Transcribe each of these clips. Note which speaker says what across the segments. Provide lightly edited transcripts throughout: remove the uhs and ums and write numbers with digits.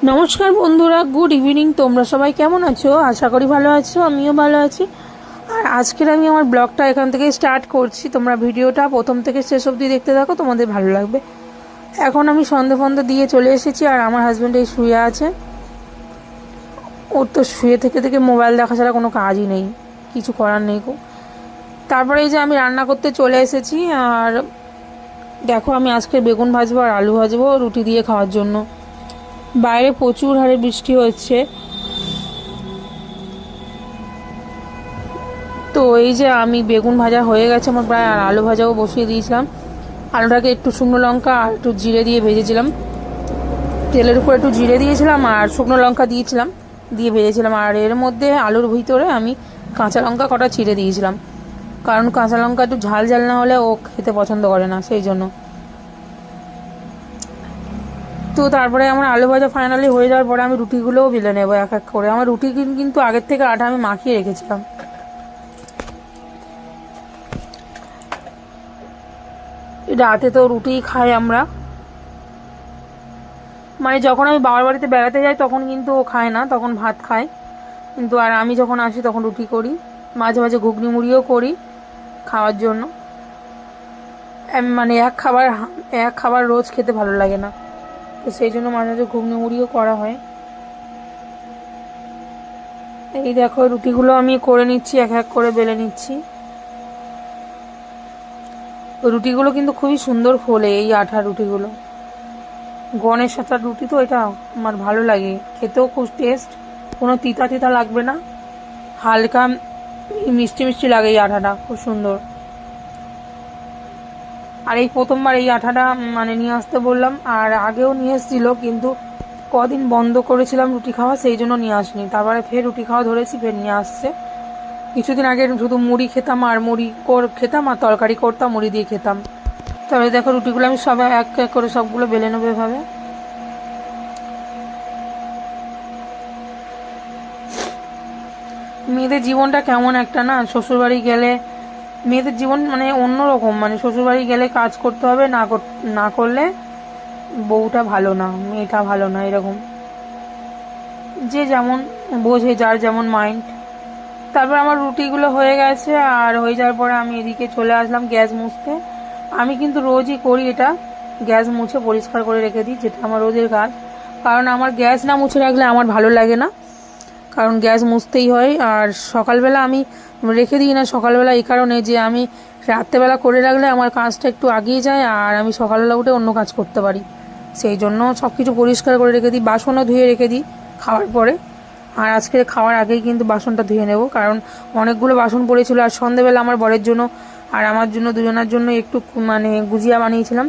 Speaker 1: নমস্কার বন্ধুরা, good evening. তোমরা সবাই কেমন আছো? আশা করি ভালো আছো, আমিও ভালো আছি। আর আজকের আমি আমার ব্লগটা এখান থেকে স্টার্ট করছি। তোমরা ভিডিওটা প্রথম থেকে শেষ অবধি দেখতে থাকো, তোমাদের ভালো লাগবে। এখন আমি সন্ধে দিয়ে চলে এসেছি, আর আমার হাজব্যান্ড এই শুয়ে আছে। ওর তো শুয়ে থেকে থেকে মোবাইল দেখা ছাড়া কোনো কাজই নেই, কিছু করার নেই। তারপরে এই যে আমি রান্না করতে চলে এসেছি। আর দেখো, আমি আজকে বেগুন ভাজবো আর আলু ভাজবো রুটি দিয়ে খাওয়ার জন্য। বাইরে প্রচুর হারে বৃষ্টি হচ্ছে। তো এই যে আমি বেগুন ভাজা হয়ে গেছে আমার প্রায়, আর আলু ভাজাও বসিয়ে দিয়েছিলাম। আলুটাকে একটু শুকনো লঙ্কা আর একটু জিরে দিয়ে ভেজেছিলাম। তেলের উপর একটু জিরে দিয়েছিলাম আর শুকনো লঙ্কা দিয়েছিলাম, দিয়ে ভেজেছিলাম। আর এর মধ্যে আলুর ভিতরে আমি কাঁচা লঙ্কা কটা চিড়ে দিয়েছিলাম, কারণ কাঁচা লঙ্কা একটু ঝাল ঝাল না হলে ও খেতে পছন্দ করে না, সেই জন্য। তো তারপরে আমার আলু ভাজা ফাইনালি হয়ে যাওয়ার পরে আমি রুটিগুলোও বেলে নেবো এক এক করে। আমার রুটি কিন্তু আগের থেকে আটা আমি মাখিয়ে রেখেছিলাম। রাতে তো রুটি খাই আমরা, মানে যখন আমি বাবার বাড়িতে বেড়াতে যাই তখন কিন্তু ও খায় না, তখন ভাত খায়। কিন্তু আর আমি যখন আসি তখন রুটি করি, মাঝে মাঝে ঘুগনি মুড়িও করি খাওয়ার জন্য। মানে এক খাবার রোজ খেতে ভালো লাগে না, তো সেই জন্য মাঝে মাঝে ঘুগনি মুড়িও করা হয়। এই দেখো, রুটিগুলো আমি করে নিচ্ছি, এক এক করে বেলে নিচ্ছি। রুটিগুলো কিন্তু খুবই সুন্দর ফোলে, এই আঠার রুটিগুলো। গণেশ আটার রুটি তো এটা আমার ভালো লাগে, খেতেও খুব টেস্ট, কোনো তিতা তিতা লাগবে না, হালকা মিষ্টি মিষ্টি লাগে। এই আঠাটা খুব সুন্দর। আর এই প্রথমবার এই আঠাটা মানে নিয়ে আসতে বললাম, আর আগেও নিয়ে এসেছিল, কিন্তু কদিন বন্ধ করেছিলাম রুটি খাওয়া, সেই জন্য নিয়ে আসিনি। তারপরে ফের রুটি খাওয়া ধরেছি, ফের নিয়ে আসছে। কিছুদিন আগে শুধু মুড়ি খেতাম, আর খেতাম আর তরকারি করতাম, মুড়ি দিয়ে খেতাম। তবে দেখো, রুটিগুলো আমি সব এক এক করে সবগুলো বেলে নেবো এভাবে। মেয়েদের জীবনটা কেমন একটা না, শ্বশুরবাড়ি গেলে মেয়েদের জীবন মানে অন্যরকম। মানে শ্বশুরবাড়ি গেলে কাজ করতে হবে, না করলে বউটা ভালো না, মেয়েটা ভালো না, এরকম। যে যেমন বোঝে, যার যেমন মাইন্ড। তারপর আমার রুটিগুলো হয়ে গেছে, আর হয়ে যাওয়ার পরে আমি এদিকে চলে আসলাম গ্যাস মুছতে। আমি কিন্তু রোজই করি এটা, গ্যাস মুছে পরিষ্কার করে রেখে দিই, যেটা আমার রোজের কাজ। কারণ আমার গ্যাস না মুছে রাখলে আমার ভালো লাগে না, কারণ গ্যাস মুছতেই হয়। আর সকালবেলা আমি রেখে দিই না সকালবেলা, এই কারণে যে আমি রাত্রেবেলা করে রাখলে আমার কাজটা একটু আগিয়ে যায়, আর আমি সকালবেলা উঠে অন্য কাজ করতে পারি। সেই জন্য সব কিছু পরিষ্কার করে রেখে দিই, বাসনও ধুয়ে রেখে দিই খাওয়ার পরে। আর আজকে খাওয়ার আগেই কিন্তু বাসনটা ধুয়ে নেব, কারণ অনেকগুলো বাসন পড়েছিল। আর সন্ধেবেলা আমার বরের জন্য আর আমার জন্য, দুজনের জন্য একটু মানে গুজিয়া বানিয়েছিলাম।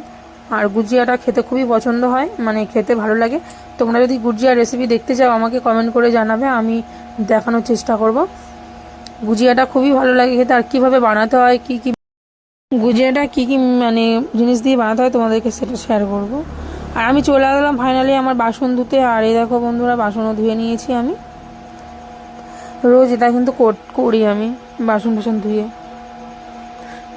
Speaker 1: আর গুজিয়াটা খেতে খুবই পছন্দ হয়, মানে খেতে ভালো লাগে। তোমরা যদি গুজিয়া রেসিপি দেখতে চাও আমাকে কমেন্ট করে জানাবে, আমি দেখানোর চেষ্টা করব। গুজিয়াটা খুবই ভালো লাগে খেতে। আর কীভাবে বানাতে হয়, কী কী গুজিয়াটা কী কী মানে জিনিস দিয়ে বানাতে হয় তোমাদেরকে সেটা শেয়ার করব। আর আমি চলে আসলাম ফাইনালি আমার বাসন ধুতে। আর এই দেখো বন্ধুরা, বাসনও ধুয়ে নিয়েছি আমি। রোজ এটা কিন্তু করি আমি, বাসন ধুয়ে।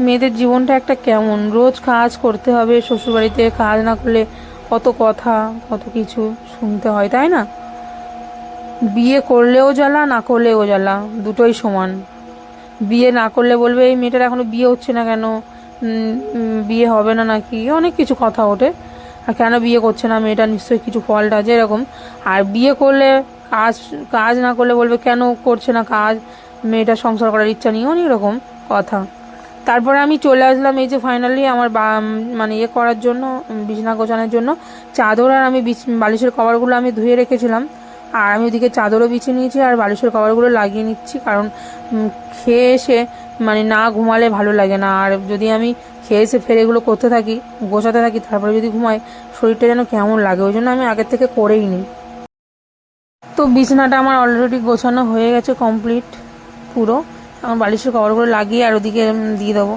Speaker 1: মেয়েদের জীবনটা একটা কেমন, রোজ কাজ করতে হবে, শ্বশুরবাড়িতে কাজ না করলে কত কথা, কত কিছু শুনতে হয়, তাই না? বিয়ে করলেও জ্বালা, না করলেও জ্বালা, দুটোই সমান। বিয়ে না করলে বলবে এই মেয়েটার এখনো বিয়ে হচ্ছে না কেন, বিয়ে হবে না নাকি, অনেক কিছু কথা ওঠে। আর কেন বিয়ে করছে না মেয়েটা, নিশ্চয়ই কিছু ফল্ট আছে, এরকম। আর বিয়ে করলে কাজ কাজ না করলে বলবে কেন করছে না কাজ, মেয়েটার সংসার করার ইচ্ছা নেই, অনেক রকম কথা। তারপরে আমি চলে আসলাম এই যে ফাইনালি আমার মানে ইয়ে করার জন্য, বিছানা গোছানোর জন্য। চাদর আর আমি বালিশের কভারগুলো আমি ধুয়ে রেখেছিলাম, আর আমি ওদিকে চাদরও বিছিয়ে নিয়েছি আর বালিশের কভারগুলো লাগিয়ে নিচ্ছি। কারণ খেয়ে এসে মানে না ঘুমালে ভালো লাগে না, আর যদি আমি খেয়ে এসে ফের এগুলো করতে থাকি, গোছাতে থাকি, তারপরে যদি ঘুমাই, শরীরটা যেন কেমন লাগে, ওই জন্য আমি আগের থেকে করেই নিই। তো বিছানাটা আমার অলরেডি গোছানো হয়ে গেছে কমপ্লিট পুরো। এখন বালিশের কভারগুলো লাগিয়ে আর ওদিকে দিয়ে দেবো।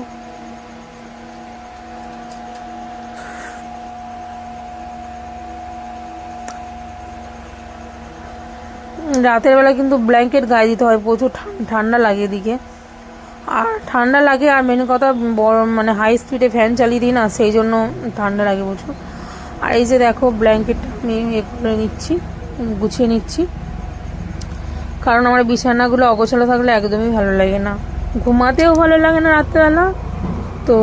Speaker 1: রাতের বেলা কিন্তু ব্ল্যাঙ্কেট গায়ে দিতে হয়, প্রচুর ঠান্ডা লাগে এদিকে। আর ঠান্ডা লাগে, আর মেন কথা বড় মানে হাই স্পিডে ফ্যান চালিয়ে দিই না, সেই জন্য ঠান্ডা লাগে প্রচুর। আর এই যে দেখো, ব্ল্যাঙ্কেটটা আমি করে নিচ্ছি। গুছিয়ে নিচ্ছি, কারণ আমার বিছানাগুলো অগোছালো থাকলে একদমই ভালো লাগে না, ঘুমাতেও ভালো লাগে না রাত্রেবেলা। তো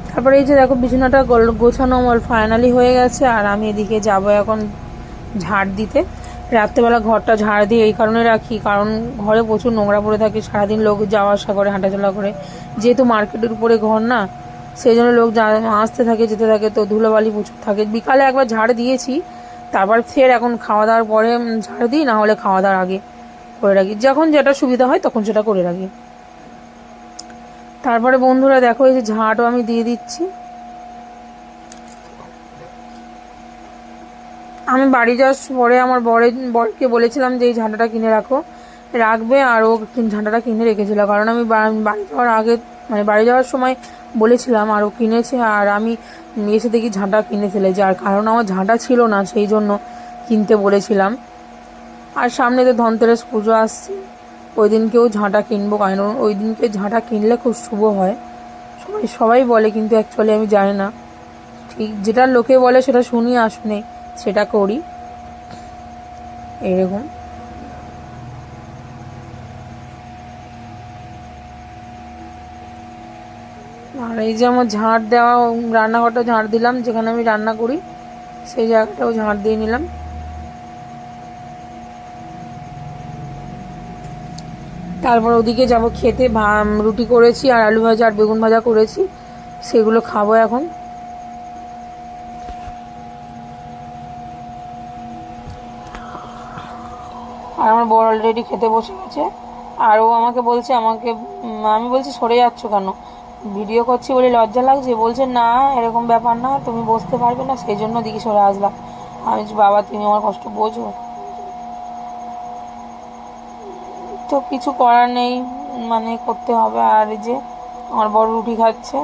Speaker 1: তারপরে এই যে দেখো বিছানাটা গোছানো আমার ফাইনালি হয়ে গেছে, আর আমি এদিকে যাব এখন ঝাড় দিতে। রাত্রেবেলা ঘরটা ঝাড় দিয়ে এই কারণে রাখি, কারণ ঘরে প্রচুর নোংরা পড়ে থাকে, সারাদিন লোক যাওয়া আসা করে, হাঁটাচলা করে, যেহেতু মার্কেটের উপরে ঘর না, সেই জন্য লোক আসতে থাকে যেতে থাকে, তো ধুলোবালি প্রচুর থাকে। বিকালে একবার ঝাড় দিয়েছি, তারপর ফের এখন খাওয়া দাওয়ার পরে ঝাড় দিই, না হলে খাওয়া দাওয়ার আগে করে রাখি, যখন যেটা সুবিধা হয় তখন সেটা করে রাখি। তারপরে বন্ধুরা দেখো এই যে ঝাঁটও আমি দিয়ে দিচ্ছি। আমি বাড়ি যাওয়ার পরে আমার বরকে বলেছিলাম যে এই ঝাঁটাটা কিনে রাখবে, আর ও ঝাঁটাটা কিনে রেখেছিল, কারণ আমি বাড়ি যাওয়ার আগে মানে বাড়ি যাওয়ার সময় বলেছিলাম, আর ও কিনেছে, আর আমি এসে দেখি ঝাঁটা কিনে ফেলেছে, আর কারণ আমার ঝাঁটা ছিল না সেই জন্য কিনতে বলেছিলাম। আর সামনে তো ধনতেরাস পুজো আসছে, ওই দিনকেও ঝাঁটা কিনবো, কারণ ওই দিনকে ঝাঁটা কিনলে খুব শুভ হয়, সবাই বলে, কিন্তু অ্যাকচুয়ালি আমি জানি না, ঠিক যেটা লোকে বলে সেটা শুনি আর শুনে সেটা করি এরকম। আর এই যে আমার ঝাঁট দেওয়া, রান্নাঘরটা ঝাঁট দিলাম, যেখানে আমি রান্না করি সেই জায়গাটাও ঝাঁট দিয়ে নিলাম। তারপর ওদিকে যাব খেতে, রুটি করেছি আর আলু ভাজা আর বেগুন ভাজা করেছি, সেগুলো খাবো এখন। আর আমার বর অলরেডি খেতে বসে গেছে, আর ও আমাকে বলছে, আমি বলছি সরে যাচ্ছ কেন, ভিডিও করছি বলে লজ্জা লাগছে, বলছে না এরকম ব্যাপার না, তুমি বসতে পারবে না, সেই জন্য দিকে সরে আসলাম। আমি বলছি বাবা তুমি আমার কষ্ট বোঝো, তো কিছু করার নেই, মানে করতে হবে। আর এই যে আমার বড় রুটি খাচ্ছে।